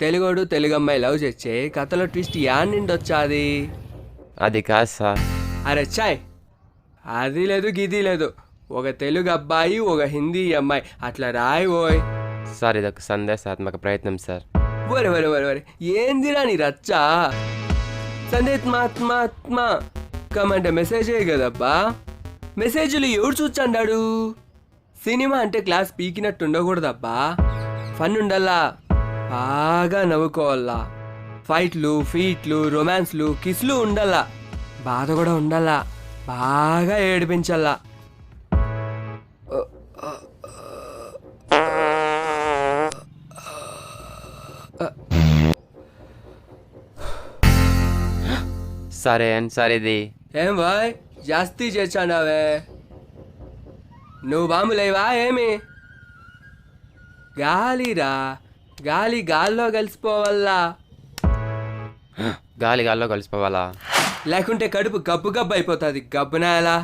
తెలుగోడు తెలుగు అమ్మాయి లవ్ చేచ్చే కథలో twist add నుండి వచ్చాది. అది కాదు సార్. అరే చాయ్, అది లేదు గిది లేదు. ఒక తెలుగు అబ్బాయి ఒక హిందీ అమ్మాయి అట్లా రాయి ఓయ్. సార్ ఇదొక సందేశాత్మక ప్రయత్నం సార్. వరే వరే వరే వరే ఏందిరా నీ రచ్చా? సందేహాత్మాత్మ కమంటే మెసేజే కదబ్బా. మెసేజ్లు ఎవడు చూచండాడు? సినిమా అంటే క్లాస్ పీకినట్టు ఉండకూడదబ్బా. ఫన్ ఉండాలా, బాగా నవ్వుకోవాలా, ఫైట్లు ఫీట్లు రొమాన్స్లు కిస్లు ఉండాలా, బాధ కూడా ఉండాలా, బాగా ఏడిపించాలా. సరే అండి సార్. ఇది ఏం బాయ్ జాస్తి చేర్చాడావే? నువ్వు బాంబులేవా ఏమి? గాలిరా, గాలి గాల్లో కలిసిపోవాలా, గాలి గాల్లో కలిసిపోవాలా? లేకుంటే కడుపు గబ్బు గబ్బు అయిపోతుంది. గబ్బునాయాలా?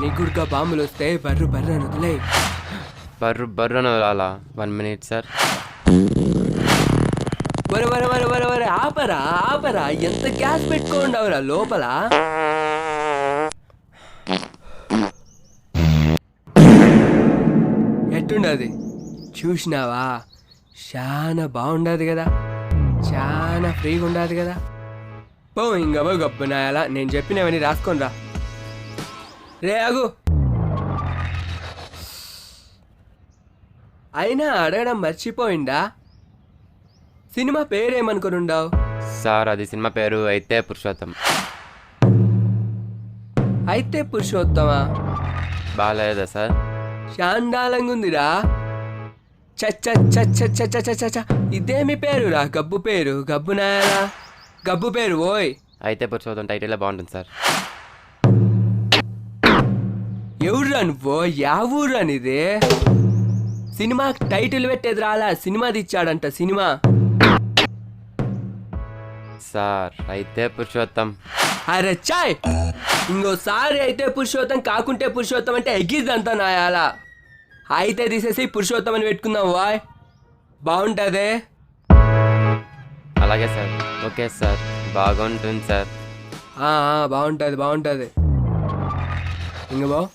నీకుడుగా బాంబులు వస్తే బర్రు బర్రు అని వదిలే. బర్రు బర్రున వదలాలా? 1 minute సార్. వరే వరే వరే వరే వరే ఆపరా ఆపరా, ఎంత గ్యాస్ పెట్టుకోండవరా లోపల. ఎట్టుండది చూసినావా? చాలా బాగుండదు కదా, చాలా ఫ్రీగా ఉండదు కదా. పో ఇంకా పో గబ్బునాయాలా. నేను చెప్పినవన్నీ రాసుకొని రా. రే ఆగు, అయినా అడగడం మర్చిపోయిందా? సినిమా పేరేమనుకునుండావు? సార్ అది సినిమా పేరు అయితే పురుషోత్తం. అయితే పురుషోత్తమా? బాగాలేదా సార్? శాండాలంగా ఉందిరా. చచ్చ చచ్చ చచ్చ చచ్చ చ, ఇదేమి పేరురా? గబ్బు పేరు, గబ్బు నాయరా, గబ్బు పేరు ఓయ్. అయితే పురుషోత్తం టైటిల్ బాగుంటుంది సార్. ఎవరురా నువ్వు? యా ఊర్రా నీదే? సినిమా టైటిల్ పెట్టేది రాలా, సినిమాది ఇచ్చాడంట సినిమా. సార్ అయితే పురుషోత్తం. అరే చాయ్, ఇంకోసారి అయితే పురుషోత్తం కాకుంటే పురుషోత్తం అంటే ఎగ్గిద్దంతా నాయాలా. అయితే తీసేసి పురుషోత్తం అని పెట్టుకుందాం వాయ్, బాగుంటుందే. అలాగే సార్. ఓకే సార్, బాగుంటుంది సార్. బాగుంటుంది బాగుంటుంది. ఇంక బావు